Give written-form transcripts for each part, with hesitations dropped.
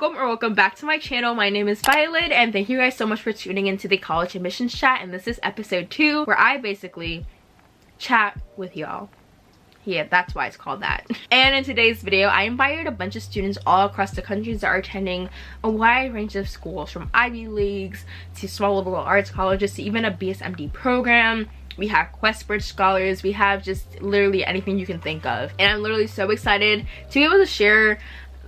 welcome back to my channel. My name is Violet and thank you guys so much for tuning into the college admissions chat, and this is episode 2 where I basically chat with y'all. Yeah, that's why it's called that. And in today's video, I invited a bunch of students all across the country that are attending a wide range of schools, from Ivy Leagues to small liberal arts colleges to even a BSMD program. We have Questbridge scholars, we have just literally anything you can think of. And I'm literally so excited to be able to share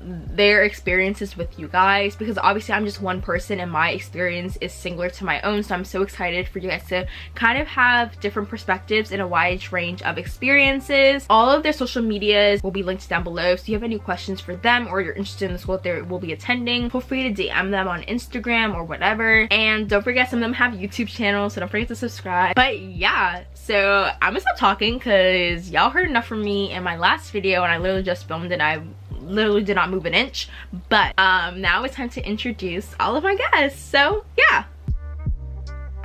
their experiences with you guys, because obviously I'm just one person and my experience is similar to my own. So I'm so excited for you guys to kind of have different perspectives and a wide range of experiences. All of their social medias will be linked down below, so if you have any questions for them or you're interested in the school that they will be attending, feel free to DM them on Instagram or whatever. And don't forget, some of them have YouTube channels, so don't forget to subscribe. But yeah, so I'm gonna stop talking because y'all heard enough from me in my last video, and I literally just filmed it. I literally did not move an inch. But now it's time to introduce all of my guests, so yeah.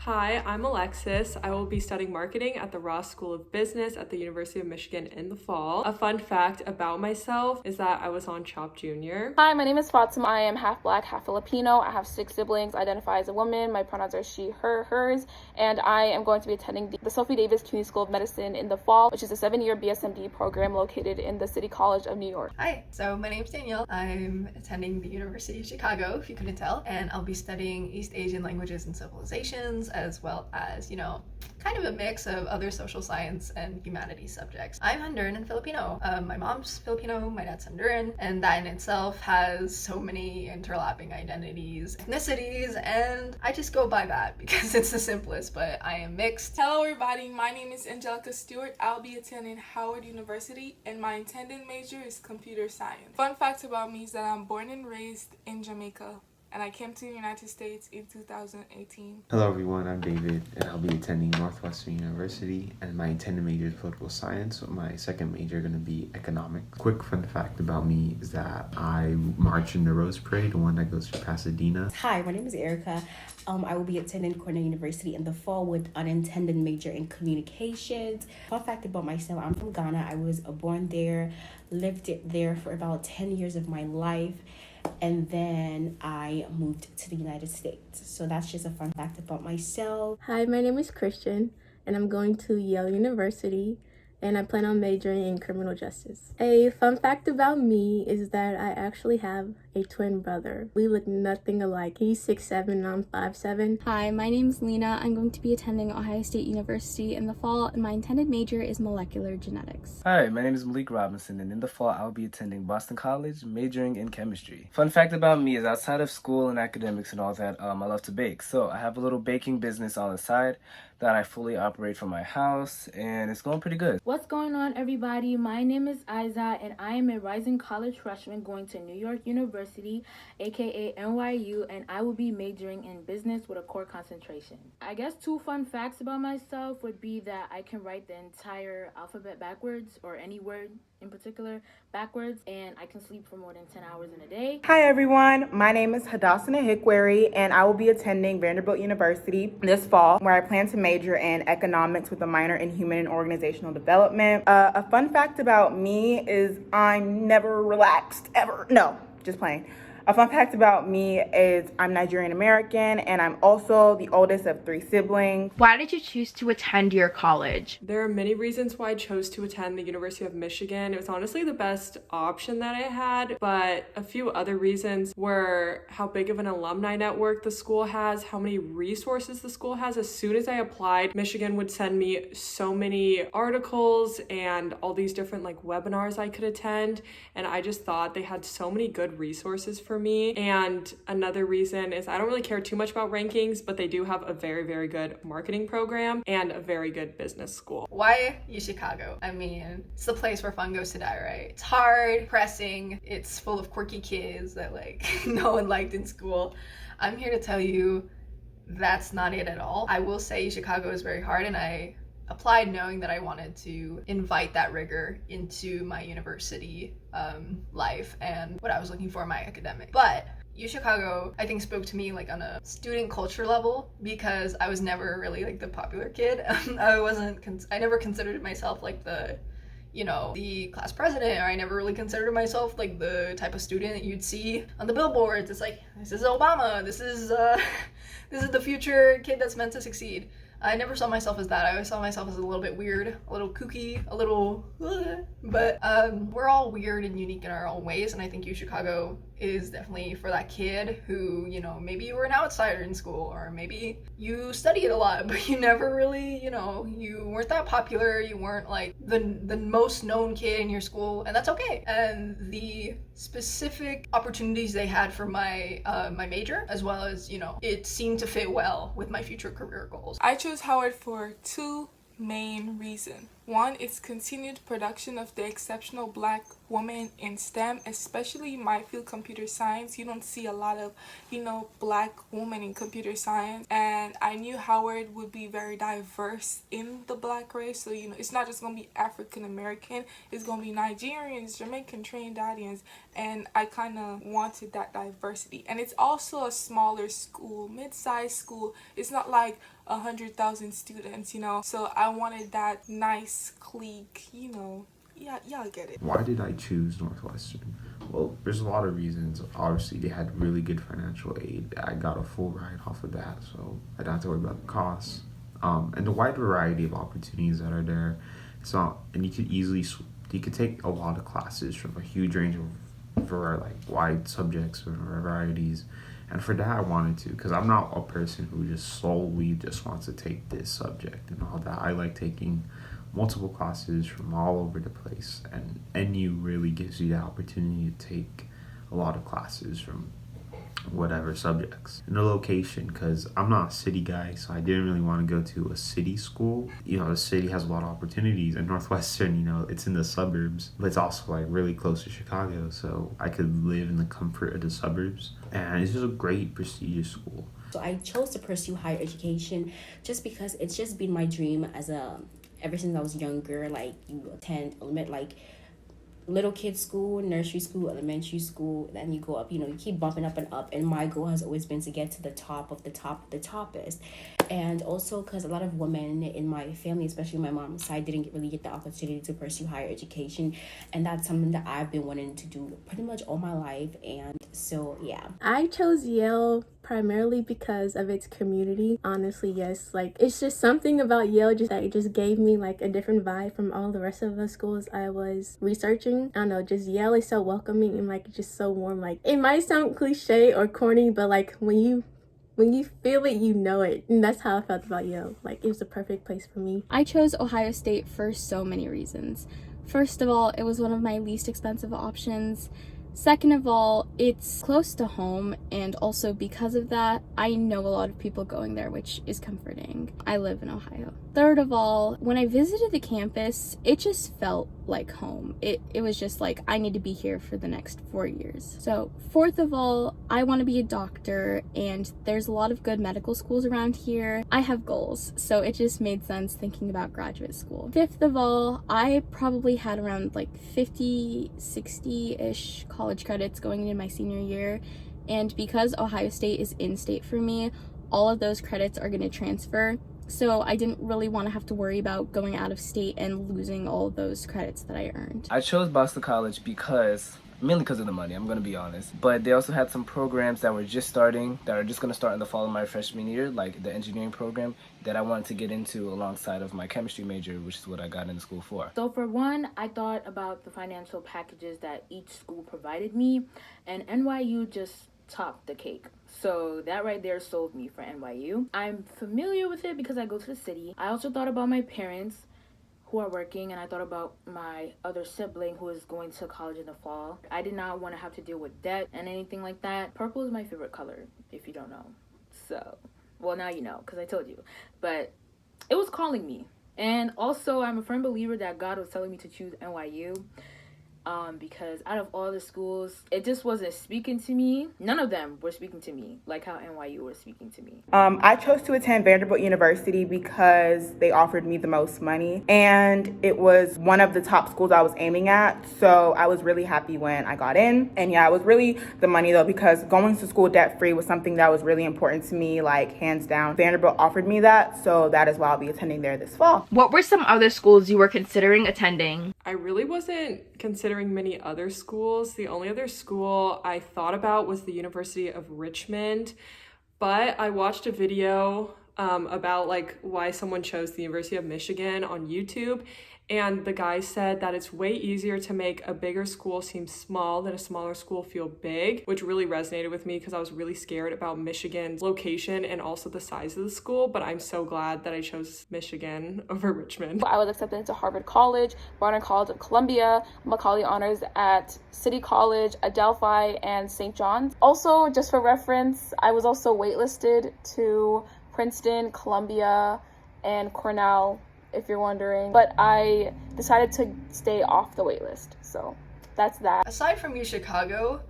Hi, I'm Alexis. I will be studying marketing at the Ross School of Business at the University of Michigan in the fall. A fun fact about myself is that I was on CHOP Junior. Hi, my name is Fatimah. I am half black, half Filipino. I have 6 siblings, identify as a woman. My pronouns are she, her, hers, and I am going to be attending the Sophie CUNY School of Medicine in the fall, which is a 7-year BSMD program located in the City College of New York. Hi, so my name is Danielle. I'm attending the University of Chicago, if you couldn't tell, and I'll be studying East Asian languages and civilizations, as well as, you know, kind of a mix of other social science and humanities subjects. I'm Honduran and Filipino. My mom's Filipino, my dad's Honduran, and that in itself has so many interlapping identities, ethnicities, and I just go by that because it's the simplest, but I am mixed. Hello everybody, my name is Angelica Stewart. I'll be attending Howard University and my intended major is computer science. Fun fact about me is that I'm born and raised in Jamaica, and I came to the United States in 2018. Hello everyone, I'm David, and I'll be attending Northwestern University, and my intended major is political science, with my second major going to be economics. Quick fun fact about me is that I march in the Rose Parade, the one that goes to Pasadena. Hi, my name is Erica. I will be attending Cornell University in the fall with an intended major in communications. Fun fact about myself, I'm from Ghana. I was born there, lived there for about 10 years of my life, and then I moved to the United States. So that's just a fun fact about myself. Hi, my name is Christian, and I'm going to Yale University, and I plan on majoring in criminal justice. A fun fact about me is that I actually have a twin brother. We look nothing alike. He's 6'7" and I'm 5'7". Hi, my name is Leena. I'm going to be attending Ohio State University in the fall, and my intended major is molecular genetics. Hi, my name is Malik Robinson, and in the fall I'll be attending Boston College, majoring in chemistry. Fun fact about me is outside of school and academics and all that, I love to bake. So I have a little baking business on the side that I fully operate from my house, and it's going pretty good. What's going on, everybody? My name is Ayizat, and I am a rising college freshman going to New York University, aka NYU, and I will be majoring in business with a core concentration. I guess 2 fun facts about myself would be that I can write the entire alphabet backwards, or any word in particular backwards, and I can sleep for more than 10 hours in a day. Hi everyone, my name is Hadassah, and I will be attending Vanderbilt University this fall, where I plan to major in economics with a minor in human and organizational development. A fun fact about me is I'm never relaxed, ever. No, just playing. A fun fact about me is I'm Nigerian American, and I'm also the oldest of 3 siblings. Why did you choose to attend your college? There are many reasons why I chose to attend the University of Michigan. It was honestly the best option that I had, but a few other reasons were how big of an alumni network the school has, how many resources the school has. As soon as I applied, Michigan would send me so many articles and all these different webinars I could attend, and I just thought they had so many good resources for me. And another reason is I don't really care too much about rankings, but they do have a very, very good marketing program and a very good business school. Why Chicago? I mean, it's the place where fun goes to die, right? It's hard, pressing, it's full of quirky kids that no one liked in school. I'm here to tell you that's not it at all. I will say Chicago is very hard, and I applied knowing that I wanted to invite that rigor into my university life and what I was looking for in my academic. But UChicago, I think, spoke to me on a student culture level, because I was never really the popular kid. I never considered myself the you know, the class president, or I never really considered myself like the type of student that you'd see on the billboards. It's like, this is Obama, this is the future kid that's meant to succeed. I never saw myself as that. I always saw myself as a little bit weird, a little kooky, a little, but we're all weird and unique in our own ways, and I think U Chicago is definitely for that kid who, you know, maybe you were an outsider in school, or maybe you studied a lot, but you never really, you know, you weren't that popular, you weren't like the most known kid in your school, and that's okay. And the specific opportunities they had for my my major, as well as, you know, it seemed to fit well with my future career goals. I chose Howard for two main reasons. One, its continued production of the exceptional Black woman in STEM, especially my field, computer science. You don't see a lot of, you know, Black women in computer science, and I knew Howard would be very diverse in the Black race. So, you know, it's not just going to be African American, it's going to be Nigerians, Jamaican, Trinidadians, and I kind of wanted that diversity. And it's also a smaller school, mid-sized school. It's not like 100,000 students, you know, so I wanted that nice clique, you know. Yeah, y'all get it. Why did I choose Northwestern? Well, there's a lot of reasons. Obviously, they had really good financial aid. I got a full ride off of that, so I don't have to worry about the costs. And the wide variety of opportunities that are there. It's not, and you could take a lot of classes from a huge range of wide subjects or varieties. And for that, I wanted to, because I'm not a person who just solely just wants to take this subject and all that. I like taking multiple classes from all over the place, and NU really gives you the opportunity to take a lot of classes from whatever subjects. And the location, because I'm not a city guy, so I didn't really want to go to a city school. You know, the city has a lot of opportunities, and Northwestern, you know, it's in the suburbs, but it's also like really close to Chicago, so I could live in the comfort of the suburbs, and it's just a great prestigious school. So I chose to pursue higher education just because it's just been my dream ever since I was younger. Like, you attend little kids school, nursery school, elementary school, then you go up, you know, you keep bumping up and up, and my goal has always been to get to the top of the toppest. And also because a lot of women in my family, especially my mom's side, didn't really get the opportunity to pursue higher education, and that's something that I've been wanting to do pretty much all my life. And so yeah, I chose Yale primarily because of its community. Honestly, yes, like it's just something about Yale that it just gave me like a different vibe from all the rest of the schools I was researching. I don't know, just Yale is so welcoming and like just so warm. Like, it might sound cliche or corny, but like when you feel it, you know it. And that's how I felt about Yale. Like, it was the perfect place for me. I chose Ohio State for so many reasons. First of all, it was one of my least expensive options. Second of all, it's close to home, and also because of that, I know a lot of people going there, which is comforting. I live in Ohio. Third of all, when I visited the campus, it just felt like home. It was just like, I need to be here for the next 4 years. So fourth of all, I want to be a doctor, and there's a lot of good medical schools around here. I have goals, so it just made sense thinking about graduate school. Fifth of all, I probably had around like 50, 60-ish college credits going into my senior year, and because Ohio State is in-state for me, all of those credits are going to transfer. So I didn't really want to have to worry about going out of state and losing all those credits that I earned. I chose Boston College mainly because of the money, I'm going to be honest. But they also had some programs that are just going to start in the fall of my freshman year, like the engineering program that I wanted to get into alongside of my chemistry major, which is what I got into school for. So for one, I thought about the financial packages that each school provided me, and NYU just topped the cake. So that right there sold me for NYU. I'm familiar with it because I go to the city. I also thought about my parents who are working, and I thought about my other sibling who is going to college in the fall. I did not want to have to deal with debt and anything like that. Purple is my favorite color, if you don't know. So, well, now you know, because I told you. But it was calling me. And also, I'm a firm believer that God was telling me to choose NYU. because out of all the schools, it just wasn't speaking to me. None of them were speaking to me like how NYU was speaking to me. I chose to attend Vanderbilt University because they offered me the most money, and it was one of the top schools I was aiming at, so I was really happy when I got in. And yeah, it was really the money though, because going to school debt-free was something that was really important to me, like hands down. Vanderbilt offered me that, so that is why I'll be attending there this fall. What were some other schools you were considering attending? I really wasn't considering many other schools. The only other school I thought about was the University of Richmond, but I watched a video about like why someone chose the University of Michigan on YouTube, and the guy said that it's way easier to make a bigger school seem small than a smaller school feel big, which really resonated with me because I was really scared about Michigan's location and also the size of the school, but I'm so glad that I chose Michigan over Richmond. I was accepted into Harvard College, Barnard College of Columbia, Macaulay Honors at City College, Adelphi, and St. John's. Also, just for reference, I was also waitlisted to Princeton, Columbia, and Cornell, if you're wondering, but I decided to stay off the wait list, so that's that. Aside from UChicago,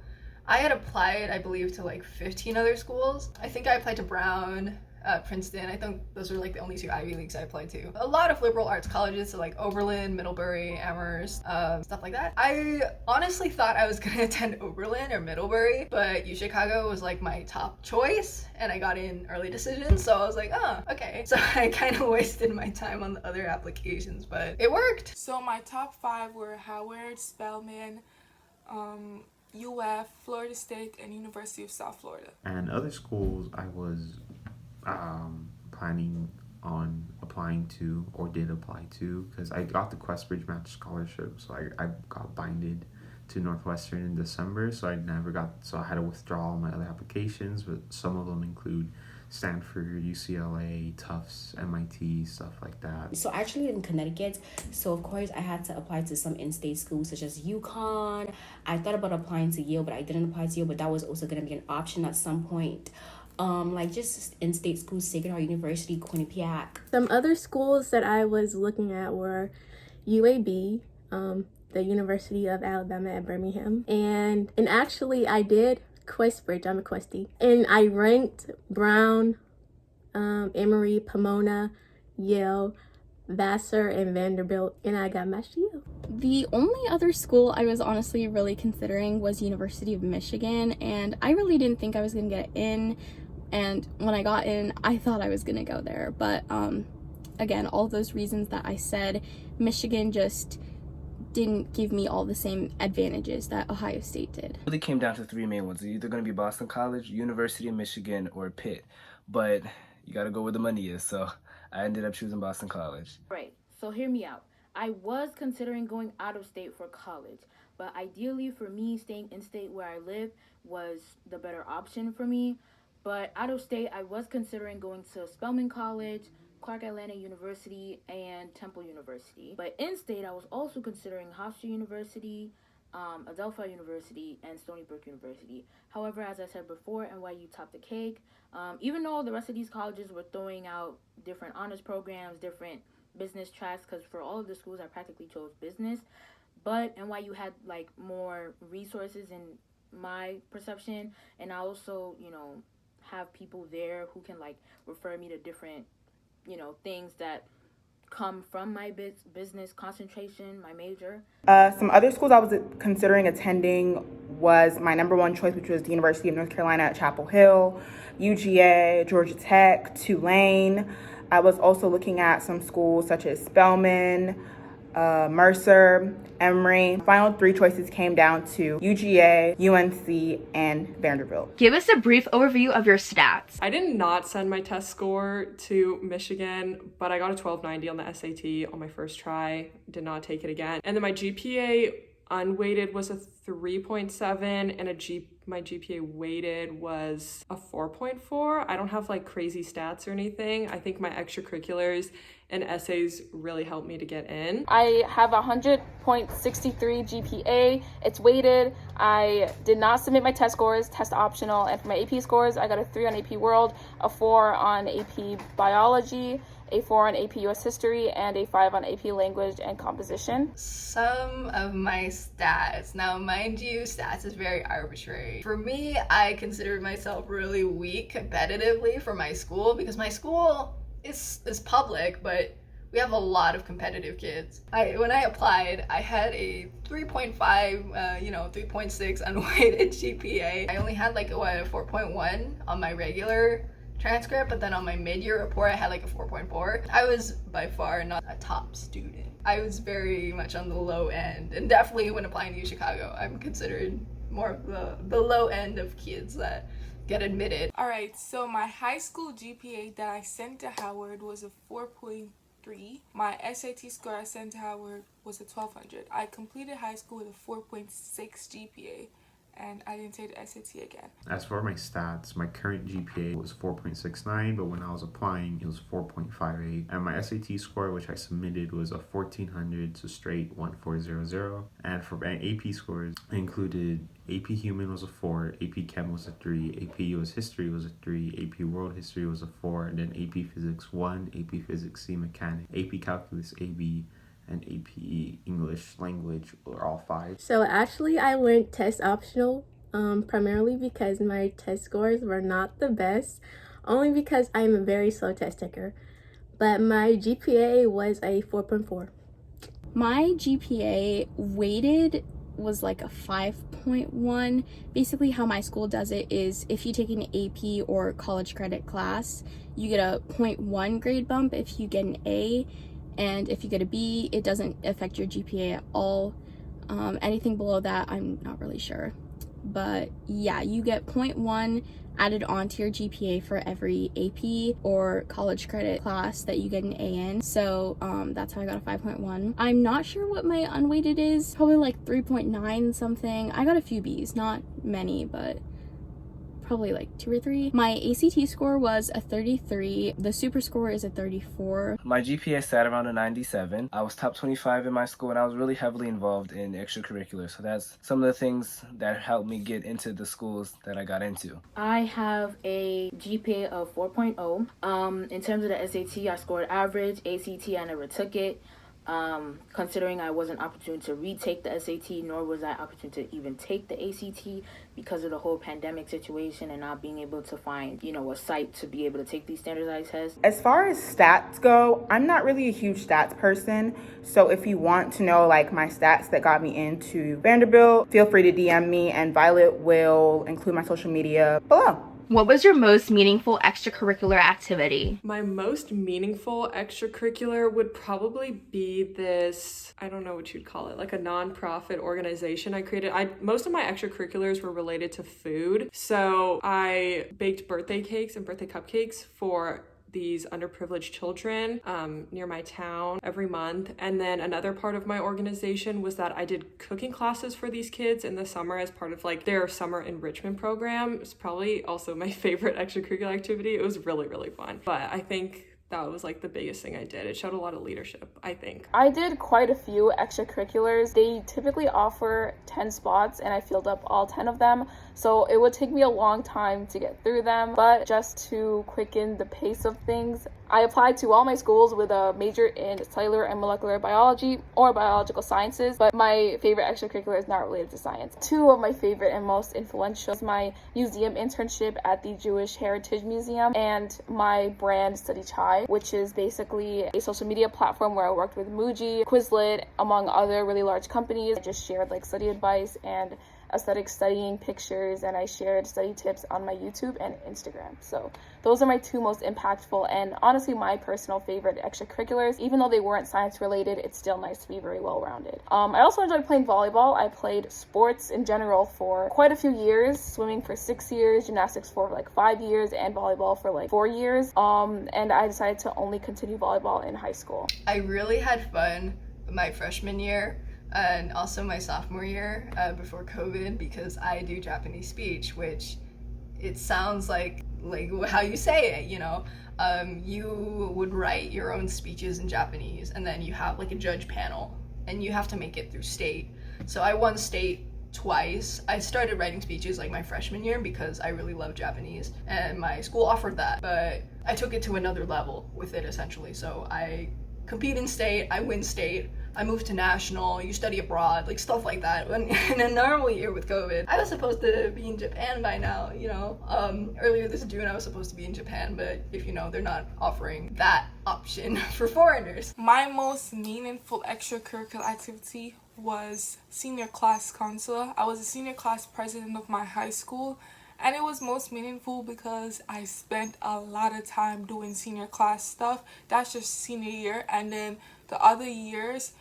I had applied, I believe, to like 15 other schools. I think I applied to Brown, Princeton. I think those were like the only two Ivy Leagues I applied to. A lot of liberal arts colleges, so like Oberlin, Middlebury, Amherst, stuff like that. I honestly thought I was gonna attend Oberlin or Middlebury, but UChicago was like my top choice, and I got in early decision, so I was like, oh, okay. So I kind of wasted my time on the other applications, but it worked. So my top 5 were Howard, Spelman, UF, Florida State, and University of South Florida. And other schools I was planning on applying to, or did apply to, because I got the Questbridge Match Scholarship, so I got binded to Northwestern in December, so I had to withdraw all my other applications, but some of them include Stanford, UCLA, Tufts, MIT, stuff like that. So actually in Connecticut, so of course I had to apply to some in-state schools such as UConn. I thought about applying to Yale, but I didn't apply to Yale, but that was also going to be an option at some point. Like just in-state schools, Sacred Heart University, Quinnipiac. Some other schools that I was looking at were UAB, the University of Alabama at Birmingham, and actually I did Questbridge. I'm a Questie, and I ranked Brown, Emory, Pomona, Yale, Vassar, and Vanderbilt, and I got matched to you. The only other school I was honestly really considering was University of Michigan, and I really didn't think I was gonna get in. And when I got in, I thought I was gonna go there, but again, all those reasons that I said, Michigan just didn't give me all the same advantages that Ohio State did. It really came down to 3 main ones. It's either going to be Boston College, University of Michigan, or Pitt. But you got to go where the money is, so I ended up choosing Boston College. Right, so hear me out. I was considering going out of state for college, but ideally for me, staying in state where I live was the better option for me. But out of state, I was considering going to Spelman College, Clark Atlanta University, and Temple University. But in state, I was also considering Hofstra University, Adelphi University, and Stony Brook University. However, as I said before, NYU topped the cake. Even though the rest of these colleges were throwing out different honors programs, different business tracks, because for all of the schools, I practically chose business. But NYU had like more resources in my perception, and I also, have people there who can like refer me to different things that come from my business concentration, my major. Some other schools I was considering attending was my number one choice, which was the University of North Carolina at Chapel Hill, UGA, Georgia Tech, Tulane. I was also looking at some schools such as Spelman, Mercer, Emory. Final 3 choices came down to UGA, UNC, and Vanderbilt. Give us a brief overview of your stats. I did not send my test score to Michigan, but I got a 1290 on the SAT on my first try. Did not take it again. And then my GPA unweighted was a 3.7, and my GPA weighted was a 4.4. I don't have like crazy stats or anything. I think my extracurriculars and essays really helped me to get in. I have a 100.63 GPA. It's weighted. I did not submit my test scores, test optional, and for my AP scores, I got a 3 on AP World, a 4 on AP Biology, a 4 on AP US History, and a 5 on AP Language and Composition. Some of my stats. Now, mind you, stats is very arbitrary. For me, I consider myself really weak competitively for my school because my school is public, but we have a lot of competitive kids. When I applied, I had a 3.5, 3.6 unweighted GPA. I only had like a 4.1 on my regular transcript, but then on my mid-year report, I had like a 4.4. I was by far not a top student. I was very much on the low end, and definitely when applying to Chicago, I'm considered more of the low end of kids that get admitted. All right, so my high school GPA that I sent to Howard was a 4.3. My SAT score I sent to Howard was a 1200. I completed high school with a 4.6 GPA, and I didn't take the SAT again. As for my stats, my current GPA was 4.69, but when I was applying, it was 4.58. And my SAT score, which I submitted, was a 1400, so straight 1400. And for my AP scores, I included AP Human was a 4, AP Chem was a 3, AP US History was a 3, AP World History was a 4, and then AP Physics 1, AP Physics C Mechanics, AP Calculus AB, and AP English Language were all 5. So actually I went test optional, primarily because my test scores were not the best, only because I'm a very slow test taker. But my GPA was a 4.4. My GPA weighted was like a 5.1. Basically how my school does it is if you take an AP or college credit class, you get a 0.1 grade bump if you get an A, and if you get a B, it doesn't affect your GPA at all. Anything below that, I'm not really sure. But yeah, you get 0.1 added onto your GPA for every AP or college credit class that you get an A in. So that's how I got a 5.1. I'm not sure what my unweighted is. Probably like 3.9 something. I got a few B's, not many, but probably like 2 or 3. My ACT score was a 33. The super score is a 34. My GPA sat around a 97. I was top 25 in my school, and I was really heavily involved in extracurriculars. So that's some of the things that helped me get into the schools that I got into. I have a GPA of 4.0. In terms of the SAT, I scored average. ACT, I never took it. Considering I wasn't opportune to retake the SAT, nor was I opportune to even take the ACT because of the whole pandemic situation and not being able to find, a site to be able to take these standardized tests. As far as stats go, I'm not really a huge stats person. So if you want to know like my stats that got me into Vanderbilt, feel free to DM me, and Violet will include my social media below. What was your most meaningful extracurricular activity? My most meaningful extracurricular would probably be this, I don't know what you'd call it, like a nonprofit organization I created. Most of my extracurriculars were related to food. So I baked birthday cakes and birthday cupcakes for these underprivileged children near my town every month. And then another part of my organization was that I did cooking classes for these kids in the summer as part of like their summer enrichment program. It's probably also my favorite extracurricular activity. It was really, really fun. But I think that was like the biggest thing I did. It showed a lot of leadership, I think. I did quite a few extracurriculars. They typically offer 10 spots and I filled up all 10 of them. So it would take me a long time to get through them. But just to quicken the pace of things, I applied to all my schools with a major in cellular and molecular biology or biological sciences, but my favorite extracurricular is not related to science. 2 of my favorite and most influential is my museum internship at the Jewish Heritage Museum and my brand Study Chai, which is basically a social media platform where I worked with Muji, Quizlet, among other really large companies. I just shared like study advice and aesthetic studying pictures, and I shared study tips on my YouTube and Instagram. So those are my 2 most impactful and honestly my personal favorite extracurriculars. Even though they weren't science related, it's still nice to be very well rounded. I also enjoyed playing volleyball. I played sports in general for quite a few years, swimming for 6 years, gymnastics for like 5 years, and volleyball for like 4 years. And I decided to only continue volleyball in high school. I really had fun my freshman year and also my sophomore year before COVID, because I do Japanese speech, which it sounds like how you say it, you would write your own speeches in Japanese, and then you have like a judge panel and you have to make it through state. So I won state twice. I started writing speeches like my freshman year because I really love Japanese and my school offered that, but I took it to another level with it essentially. So I compete in state, I win state, I moved to national, you study abroad, like stuff like that. When in a normal year with COVID, I was supposed to be in Japan by now, you know. Earlier this June I was supposed to be in Japan, but if you know, they're not offering that option for foreigners. My most meaningful extracurricular activity was senior class counselor. I was a senior class president of my high school, and it was most meaningful because I spent a lot of time doing senior class stuff. That's just senior year, and then the other years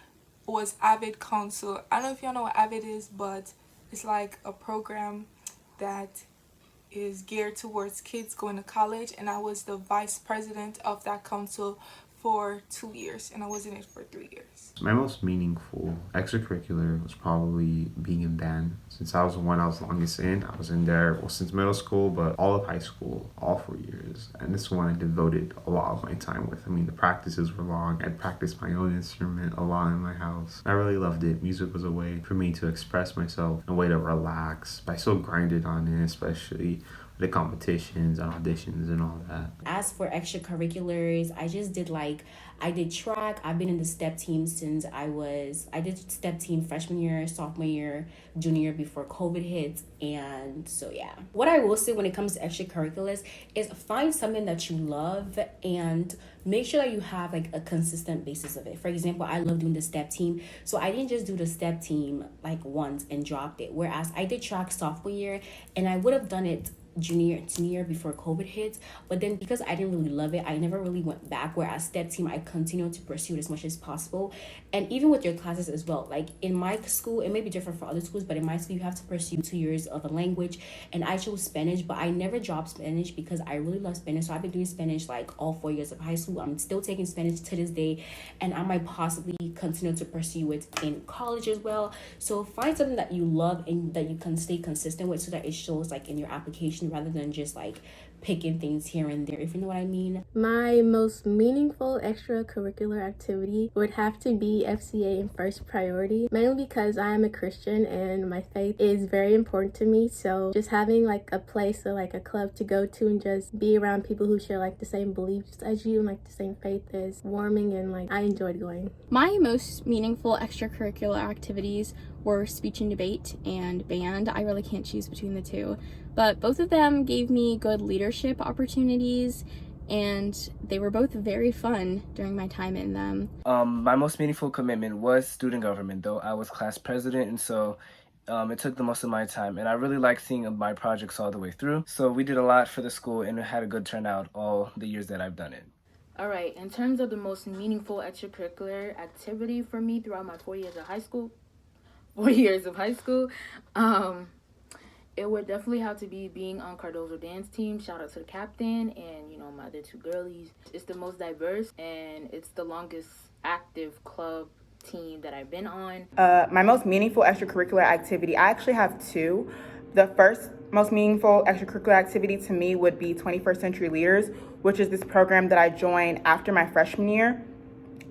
was Avid Council. I don't know if y'all know what Avid is, but it's like a program that is geared towards kids going to college, and I was the vice president of that council for 2 years, and I was in it for 3 years. My most meaningful extracurricular was probably being in band. Since I was the one I was longest in, I was in there, well, since middle school, but all of high school, all 4 years. And this one I devoted a lot of my time with. I mean, the practices were long. I'd practice my own instrument a lot in my house. I really loved it. Music was a way for me to express myself, a way to relax. But I still grinded on it, especially the competitions and auditions and all that. As for extracurriculars, I did track. I've been in the step team since I did step team freshman year, sophomore year, junior year before COVID hit. And so, yeah. What I will say when it comes to extracurriculars is find something that you love and make sure that you have like a consistent basis of it. For example, I love doing the step team. So I didn't just do the step team like once and dropped it. Whereas I did track sophomore year and I would have done it junior and senior before COVID hit, but then because I didn't really love it, I never really went back. Whereas step team, I continued to pursue it as much as possible. And even with your classes as well, like in my school, it may be different for other schools, but in my school you have to pursue 2 years of a language, and I chose Spanish, but I never dropped Spanish because I really love Spanish. So I've been doing Spanish like all 4 years of high school. I'm still taking Spanish to this day, and I might possibly continue to pursue it in college as well. So find something that you love and that you can stay consistent with so that it shows like in your application, rather than just like picking things here and there, if you know what I mean. My most meaningful extracurricular activity would have to be FCA in first priority, mainly because I am a Christian and my faith is very important to me. So just having like a place or like a club to go to and just be around people who share like the same beliefs as you and like the same faith is warming, and like I enjoyed going. My most meaningful extracurricular activities were speech and debate and band. I really can't choose between the two, but both of them gave me good leadership opportunities, and they were both very fun during my time in them. My most meaningful commitment was student government, though I was class president, and so it took the most of my time, and I really like seeing my projects all the way through. So we did a lot for the school, and it had a good turnout all the years that I've done it. All right, in terms of the most meaningful extracurricular activity for me throughout my 4 years of high school, it would definitely have to be being on Cardozo dance team. Shout out to the captain and, you know, my other two girlies. It's the most diverse and it's the longest active club team that I've been on. My most meaningful extracurricular activity, I actually have two. The first most meaningful extracurricular activity to me would be 21st Century Leaders, which is this program that I joined after my freshman year.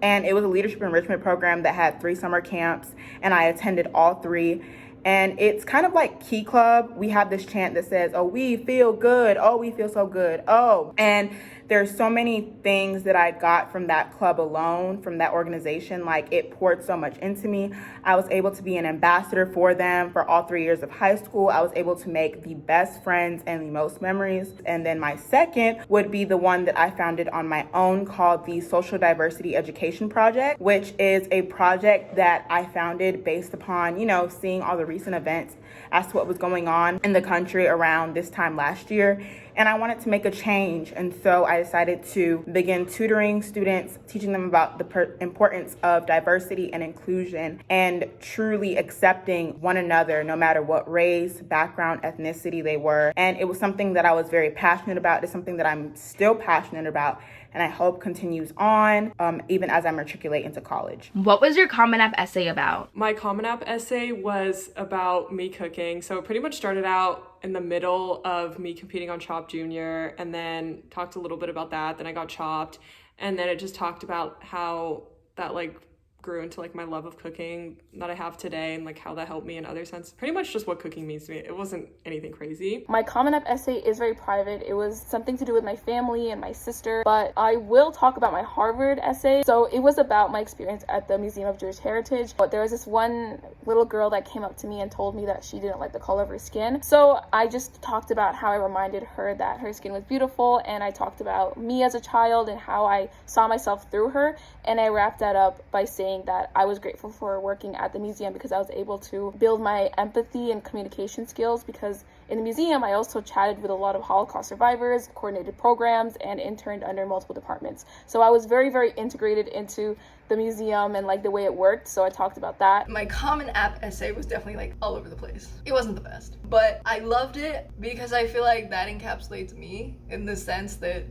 And it was a leadership enrichment program that had 3 summer camps, and I attended all 3. And it's kind of like Key Club. We have this chant that says, oh, we feel good. Oh, we feel so good. Oh, and there's so many things that I got from that club alone, from that organization. Like, it poured so much into me. I was able to be an ambassador for them for all 3 years of high school. I was able to make the best friends and the most memories. And then my second would be the one that I founded on my own called the Social Diversity Education Project, which is a project that I founded based upon, you know, seeing all the recent events as to what was going on in the country around this time last year. And I wanted to make a change. And so I decided to begin tutoring students, teaching them about the importance of diversity and inclusion and truly accepting one another, no matter what race, background, ethnicity they were. And it was something that I was very passionate about. It's something that I'm still passionate about, and I hope continues on even as I matriculate into college. What was your Common App essay about? My Common App essay was about me cooking. So it pretty much started out in the middle of me competing on Chopped Junior, and then talked a little bit about that. Then I got chopped, and then it just talked about how that like grew into like my love of cooking that I have today and like how that helped me in other sense. Pretty much just what cooking means to me. It wasn't anything crazy. My Common App essay is very private. It was something to do with my family and my sister, but I will talk about my Harvard essay. So it was about my experience at the Museum of Jewish Heritage. But there was this one little girl that came up to me and told me that she didn't like the color of her skin. So I just talked about how I reminded her that her skin was beautiful, and I talked about me as a child and how I saw myself through her. And I wrapped that up by saying that I was grateful for working at the museum because I was able to build my empathy and communication skills, because in the museum, I also chatted with a lot of Holocaust survivors, coordinated programs, and interned under multiple departments. So I was very, very integrated into the museum and like the way it worked. So I talked about that. My Common App essay was definitely like all over the place. It wasn't the best, but I loved it because I feel like that encapsulates me in the sense that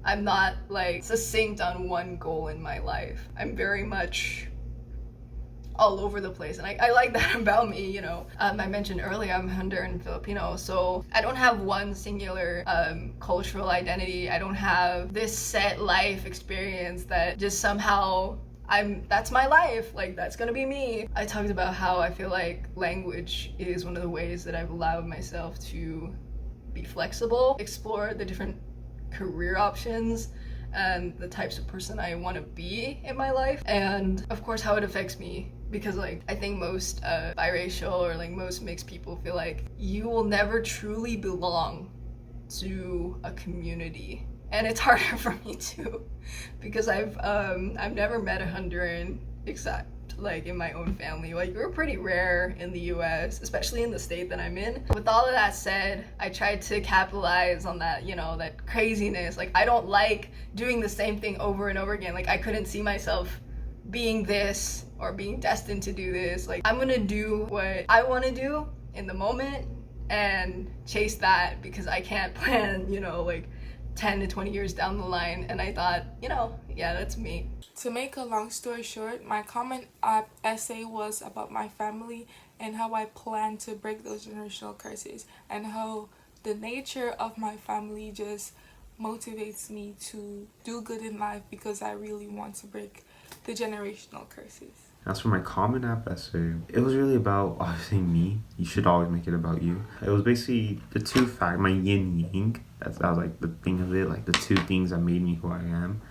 I'm not like succinct on one goal in my life. I'm very much all over the place, and I like that about me, you know. I mentioned earlier I'm Honduran Filipino, so I don't have one singular cultural identity. I don't have this set life experience that just somehow that's my life, like that's gonna be me. I talked about how I feel like language is one of the ways that I've allowed myself to be flexible, explore the different career options and the types of person I want to be in my life, and of course how it affects me, because like I think most biracial or like most mixed people feel like you will never truly belong to a community, and it's harder for me too because I've never met a Honduran except like in my own family. Like we're pretty rare in the US, especially in the state that I'm in. With all of that said, I tried to capitalize on that, you know, that craziness. Like I don't like doing the same thing over and over again. Like I couldn't see myself being this or being destined to do this. Like I'm gonna do what I want to do in the moment and chase that, because I can't plan, you know, like 10 to 20 years down the line. And I thought, you know, yeah, that's me. To make a long story short, my Common App essay was about my family and how I plan to break those generational curses, and how the nature of my family just motivates me to do good in life because I really want to break the generational curses. As for my Common App essay, it was really about, obviously, me. You should always make it about you. It was basically the two facts, my yin yang. That was like the thing of it, like the two things that made me who I am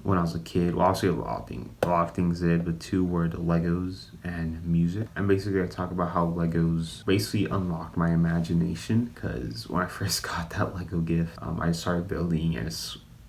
when I was a kid. Well, obviously a lot of things did, but two were the Legos and music. And basically I talk about how Legos basically unlocked my imagination, because when I first got that Lego gift, I started building, and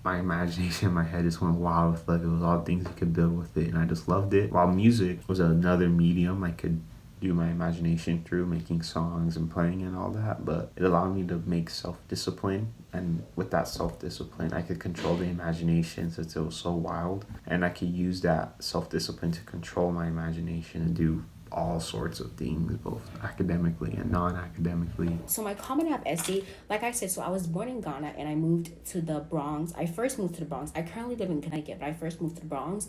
my imagination in my head just went wild with Legos, all the things you could build with it, and I just loved it. While music was another medium I could do my imagination through, making songs and playing and all that, but it allowed me to make self-discipline, and with that self-discipline I could control the imagination since it was so wild, and I could use that self-discipline to control my imagination and do all sorts of things, both academically and non-academically. So my Common App essay, like I said, so I was born in Ghana and I moved to the Bronx. I first moved to the Bronx. I currently live in Connecticut, but I first moved to the Bronx.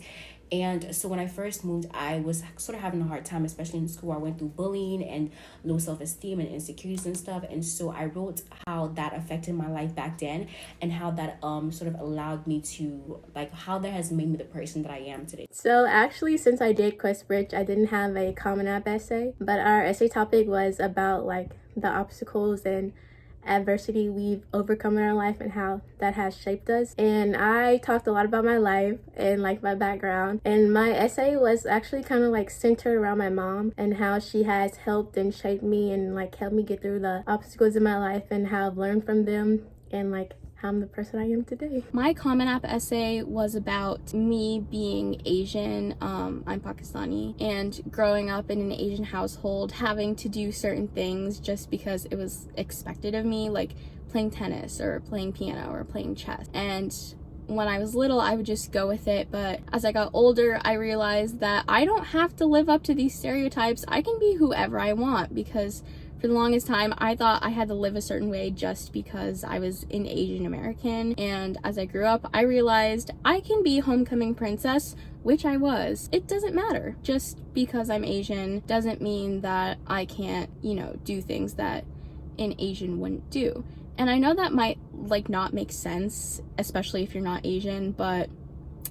And so when I first moved, I was sort of having a hard time, especially in school. I went through bullying and low self-esteem and insecurities and stuff. And so I wrote how that affected my life back then, and how that sort of allowed me to, like, how that has made me the person that I am today. So actually, since I did Questbridge, I didn't have a Common App essay, but our essay topic was about like the obstacles and adversity we've overcome in our life and how that has shaped us. And I talked a lot about my life and like my background, and my essay was actually kind of like centered around my mom and how she has helped and shaped me and like helped me get through the obstacles in my life, and how I've learned from them, and like how I'm the person I am today. My Common App essay was about me being Asian. I'm Pakistani, and growing up in an Asian household, having to do certain things just because it was expected of me, like playing tennis or playing piano or playing chess. And when I was little, I would just go with it, but as I got older, I realized that I don't have to live up to these stereotypes. I can be whoever I want, because for the longest time, I thought I had to live a certain way just because I was an Asian American. And as I grew up, I realized I can be homecoming princess, which I was. It doesn't matter. Just because I'm Asian doesn't mean that I can't, do things that an Asian wouldn't do. And I know that might like not make sense, especially if you're not Asian, but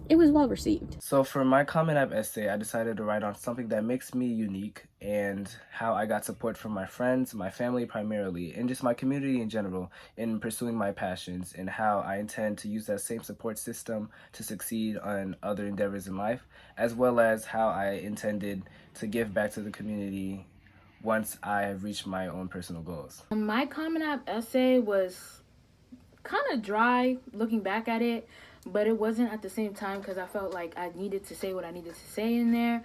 it was well received. So for my Common App essay, I decided to write on something that makes me unique and how I got support from my friends, my family primarily, and just my community in general in pursuing my passions, and how I intend to use that same support system to succeed on other endeavors in life, as well as how I intended to give back to the community once I have reached my own personal goals. My Common App essay was kind of dry looking back at it, but it wasn't at the same time because I felt like I needed to say what I needed to say in there.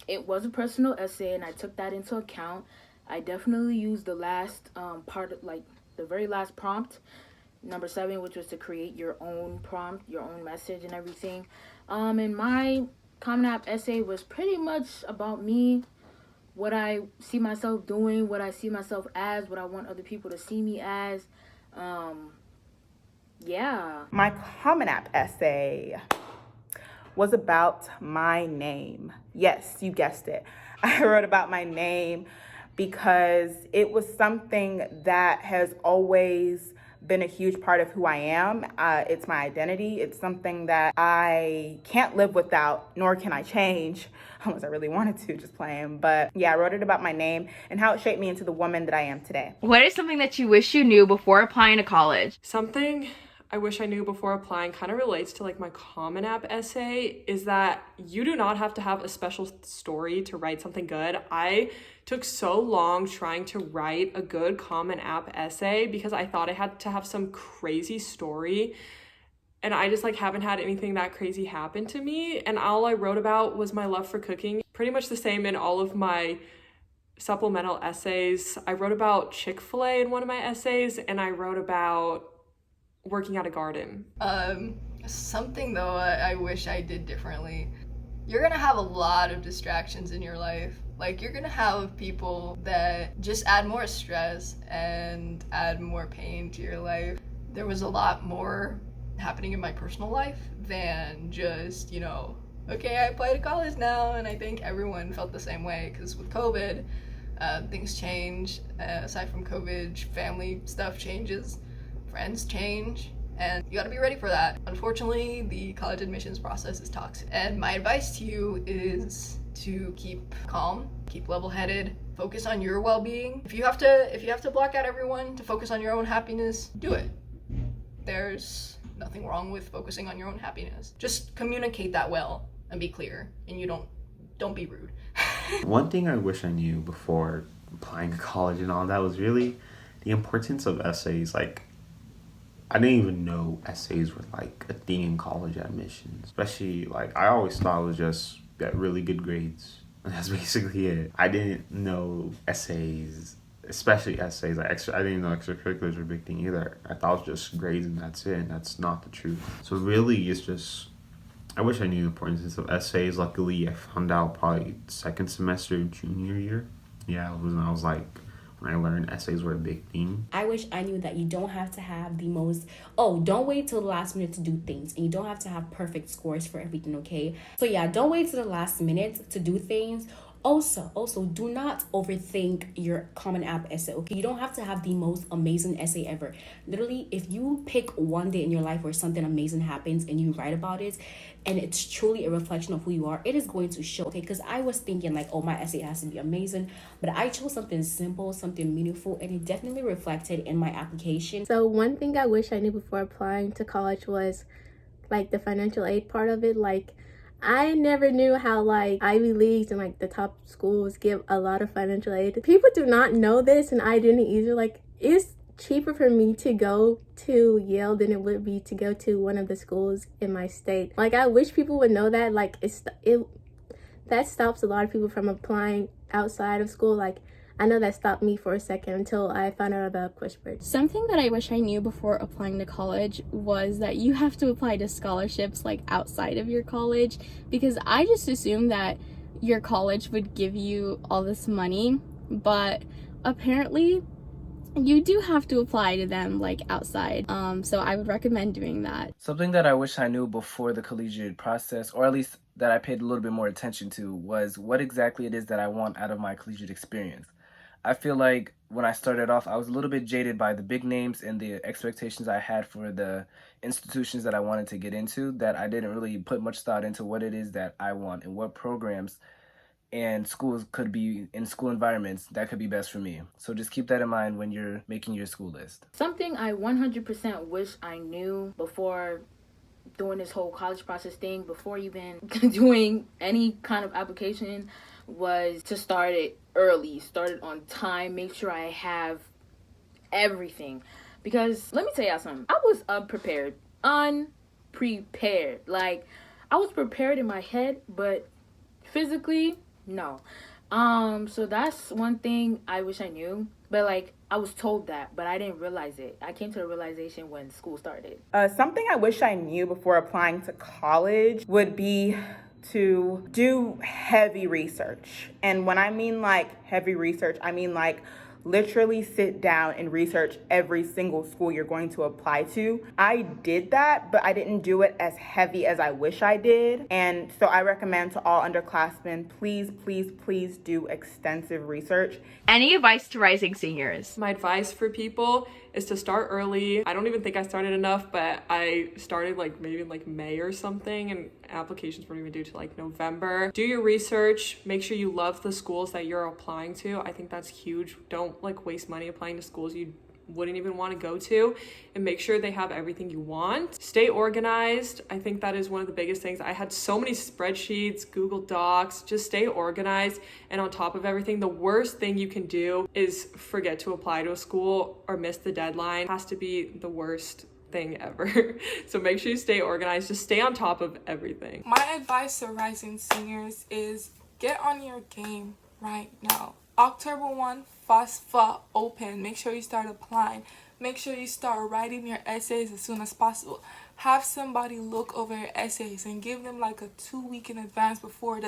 It was a personal essay, and I took that into account. I definitely used the last part, like the very last prompt, number 7, which was to create your own prompt, your own message and everything. And my Common App essay was pretty much about me, what I see myself doing, what I see myself as, what I want other people to see me as. Yeah. My Common App essay was about my name. Yes, you guessed it. I wrote about my name because it was something that has always been a huge part of who I am. It's my identity. It's something that I can't live without, nor can I change, unless I really wanted to, just playing. But yeah, I wrote it about my name and how it shaped me into the woman that I am today. What is something that you wish you knew before applying to college? Something I wish I knew before applying kind of relates to like my Common App essay is that you do not have to have a special story to write something good. I took so long trying to write a good Common App essay because I thought I had to have some crazy story, and I just like haven't had anything that crazy happen to me. And all I wrote about was my love for cooking. Pretty much the same in all of my supplemental essays. I wrote about Chick-fil-A in one of my essays, and I wrote about working at a garden. Something though I wish I did differently. You're gonna have a lot of distractions in your life. Like, you're gonna have people that just add more stress and add more pain to your life. There was a lot more happening in my personal life than just, okay, I applied to college now, and I think everyone felt the same way, because with COVID, things change. Aside from COVID, family stuff changes, friends change, and you gotta be ready for that. Unfortunately, the college admissions process is toxic, and my advice to you is to keep calm, keep level-headed, focus on your well-being. If you have to block out everyone to focus on your own happiness, do it. There's nothing wrong with focusing on your own happiness. Just communicate that well and be clear, and you don't be rude. One thing I wish I knew before applying to college and all that was really the importance of essays. Like, I didn't even know essays were like a thing in college admissions. Especially, like, I always thought it was just get really good grades. And that's basically it. I didn't know essays, especially essays. I didn't know extracurriculars were a big thing either. I thought it was just grades and that's it, and that's not the truth. So really, it's just, I wish I knew the importance of essays. Luckily, I found out probably second semester junior year. Yeah, it was when I was like, when I learned essays were a big thing. I wish I knew that you don't have to have the most, don't wait till the last minute to do things. And you don't have to have perfect scores for everything, okay? So yeah, don't wait till the last minute to do things. Also, do not overthink your Common App essay, okay? You don't have to have the most amazing essay ever. Literally, if you pick one day in your life where something amazing happens and you write about it, and it's truly a reflection of who you are, it is going to show, okay? Because I was thinking like, my essay has to be amazing, but I chose something simple, something meaningful, and it definitely reflected in my application. So one thing I wish I knew before applying to college was like the financial aid part of it. Like, I never knew how like Ivy Leagues and like the top schools give a lot of financial aid. People do not know this, and I didn't either. Like, it's cheaper for me to go to Yale than it would be to go to one of the schools in my state. Like, I wish people would know that. Like, that stops a lot of people from applying outside of school. Like, I know that stopped me for a second until I found out about Pushbird. Something that I wish I knew before applying to college was that you have to apply to scholarships like outside of your college, because I just assumed that your college would give you all this money, but apparently you do have to apply to them like outside. So I would recommend doing that. Something that I wish I knew before the collegiate process, or at least that I paid a little bit more attention to, was what exactly it is that I want out of my collegiate experience. I feel like when I started off, I was a little bit jaded by the big names and the expectations I had for the institutions that I wanted to get into, that I didn't really put much thought into what it is that I want and what programs and schools could be in school environments that could be best for me. So just keep that in mind when you're making your school list. Something I 100% wish I knew before doing this whole college process thing, before even doing any kind of application, was to start it early, start it on time, make sure I have everything. Because let me tell y'all something, I was unprepared. Like, I was prepared in my head, but physically, no. So that's one thing I wish I knew. But like, I was told that, but I didn't realize it. I came to the realization when school started. Something I wish I knew before applying to college would be to do heavy research. And when I mean like heavy research, I mean like literally sit down and research every single school you're going to apply to. I did that, but I didn't do it as heavy as I wish I did. And so I recommend to all underclassmen, please, please, please do extensive research. Any advice to rising seniors? My advice for people is to start early. I don't even think I started enough, but I started like maybe in like May or something, and applications weren't even due to like November. Do your research. Make sure you love the schools that you're applying to. I think that's huge. Don't like waste money applying to schools you wouldn't even want to go to, and make sure they have everything you want. Stay organized. I think that is one of the biggest things. I had so many spreadsheets, Google Docs. Just stay organized and on top of everything. The worst thing you can do is forget to apply to a school or miss the deadline. It has to be the worst thing ever. So make sure you stay organized. Just stay on top of everything. My advice to rising seniors is get on your game right now. October 1, FAFSA open. Make sure you start applying. Make sure you start writing your essays as soon as possible. Have somebody look over your essays and give them like a 2 week in advance before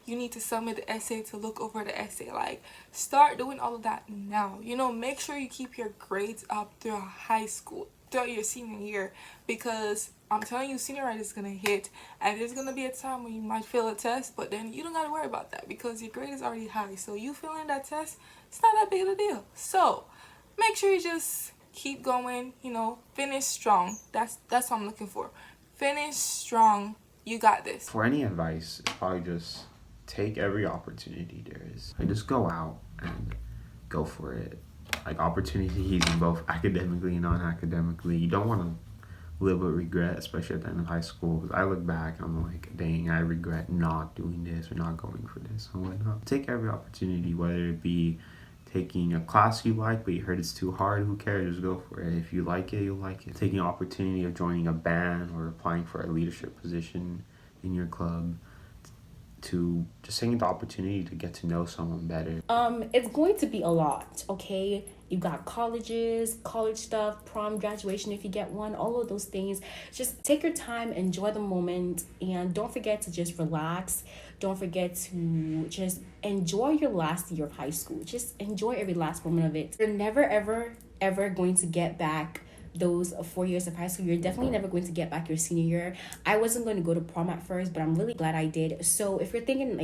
you need to submit the essay to look over the essay. Like, start doing all of that now. You know, make sure you keep your grades up throughout high school, throughout your senior year, because I'm telling you, seniorite is going to hit, and there's going to be a time where you might fail a test, but then you don't got to worry about that because your grade is already high. So you failing that test, it's not that big of a deal. So make sure you just keep going, you know, finish strong. That's what I'm looking for. Finish strong. You got this. For any advice, it's probably just take every opportunity there is. Like, just go out and go for it. Like, opportunities in both academically and non-academically. You don't want to live with regret, especially at the end of high school. Because I look back, I'm like, dang, I regret not doing this or not going for this. So why not? Take every opportunity, whether it be taking a class you like, but you heard it's too hard, who cares? Just go for it. If you like it, you'll like it. Taking an opportunity of joining a band or applying for a leadership position in your club, to just taking the opportunity to get to know someone better. It's going to be a lot, okay? You got colleges, college stuff, prom, graduation if you get one, all of those things. Just take your time, enjoy the moment, and don't forget to just relax. Don't forget to just enjoy your last year of high school. Just enjoy every last moment of it. You're never, ever going to get back those 4 years of high school. You're definitely never going to get back your senior year. I wasn't going to go to prom at first, but I'm really glad I did. So if you're thinking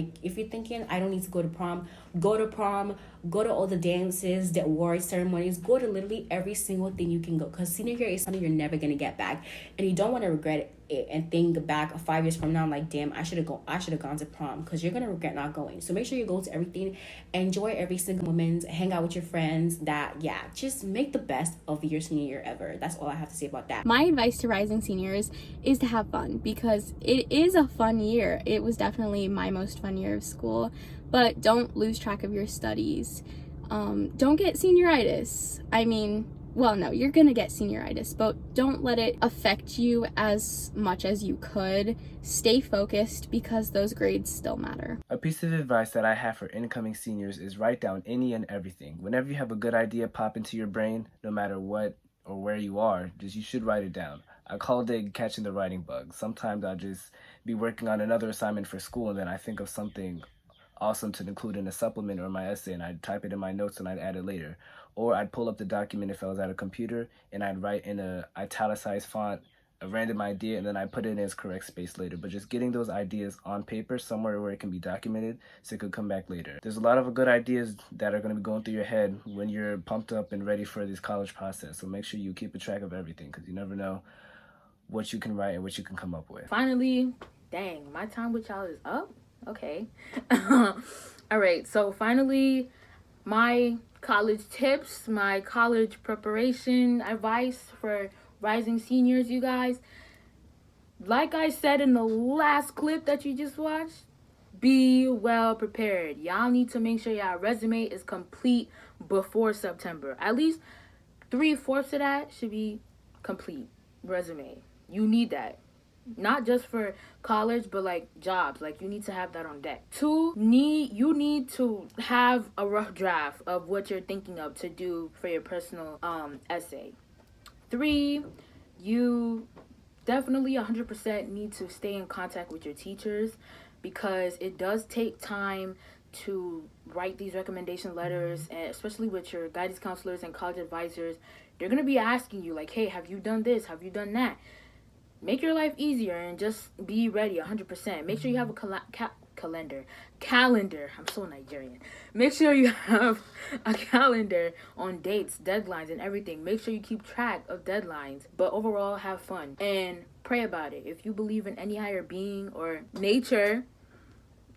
I don't need to go to prom, go to all the dances, the award ceremonies, go to literally every single thing you can go, because senior year is something you're never going to get back, and you don't want to regret it and think back 5 years from now like, damn, I should have gone to prom, because you're going to regret not going. So make sure you go to everything, enjoy every single moment, hang out with your friends. Just make the best of your senior year ever. That's all I have to say about that. My advice to rising seniors is to have fun, because it is a fun year. It was definitely my most fun year of school, but don't lose track of your studies. Don't get senioritis. Well, no, you're gonna get senioritis, but don't let it affect you as much as you could. Stay focused, because those grades still matter. A piece of advice that I have for incoming seniors is write down any and everything. Whenever you have a good idea pop into your brain, no matter what or where you are, you should write it down. I called it catching the writing bug. Sometimes I'll just be working on another assignment for school, and then I think of something awesome to include in a supplement or my essay, and I'd type it in my notes and I'd add it later. Or I'd pull up the document if I was at a computer, and I'd write in a italicized font a random idea and then I put it in its correct space later. But just getting those ideas on paper somewhere where it can be documented so it could come back later. There's a lot of good ideas that are going to be going through your head when you're pumped up and ready for this college process. So make sure you keep a track of everything, because you never know what you can write and what you can come up with. Finally, dang, my time with y'all is up. Okay. All right, so finally, my college tips, my college preparation advice for rising seniors, you guys. Like I said in the last clip that you just watched, be well prepared. Y'all need to make sure y'all resume is complete before September. At least 3/4 of that should be complete resume. You need that. Not just for college, but like jobs. Like, you need to have that on deck. 2, you need to have a rough draft of what you're thinking of to do for your personal essay. 3, you definitely 100% need to stay in contact with your teachers, because it does take time to write these recommendation letters, and especially with your guidance counselors and college advisors. They're going to be asking you like, hey, have you done this? Have you done that? Make your life easier and just be ready 100%. Make sure you have a calendar. I'm so Nigerian. Make sure you have a calendar on dates, deadlines, and everything. Make sure you keep track of deadlines. But overall, have fun and pray about it. If you believe in any higher being or nature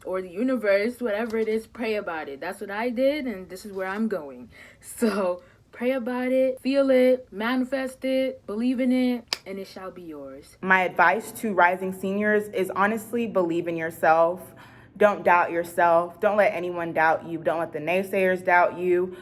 or the universe, whatever it is, pray about it. That's what I did, and this is where I'm going. So pray about it, feel it, manifest it, believe in it, and it shall be yours. My advice to rising seniors is honestly believe in yourself. Don't doubt yourself. Don't let anyone doubt you. Don't let the naysayers doubt you.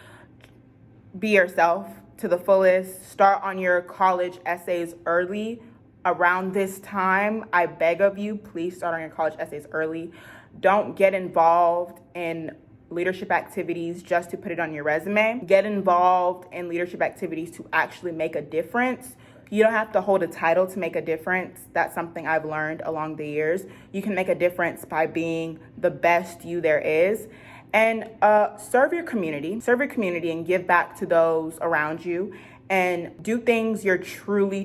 Be yourself to the fullest. Start on your college essays early. Around this time, I beg of you, please start on your college essays early. Don't get involved in leadership activities just to put it on your resume. Get involved in leadership activities to actually make a difference. You don't have to hold a title to make a difference. That's something I've learned along the years. You can make a difference by being the best you there is. And serve your community and give back to those around you, and do things you're truly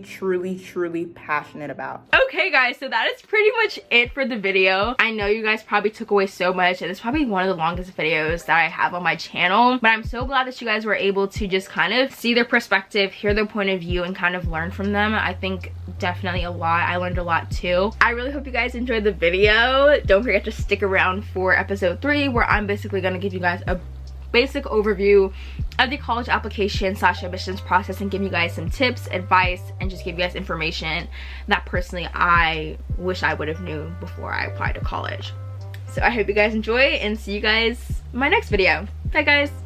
passionate about. Okay guys, so that is pretty much it for the video. I know you guys probably took away so much, and it's probably one of the longest videos that I have on my channel, but I'm so glad that you guys were able to just kind of see their perspective, hear their point of view, and kind of learn from them. I think definitely a lot. I learned a lot too. I really hope you guys enjoyed the video. Don't forget to stick around for episode 3, where I'm basically going to give you guys a basic overview of the college application / admissions process, and give you guys some tips, advice, and just give you guys information that personally I wish I would have known before I applied to college. So I hope you guys enjoy, and see you guys in my next video. Bye guys.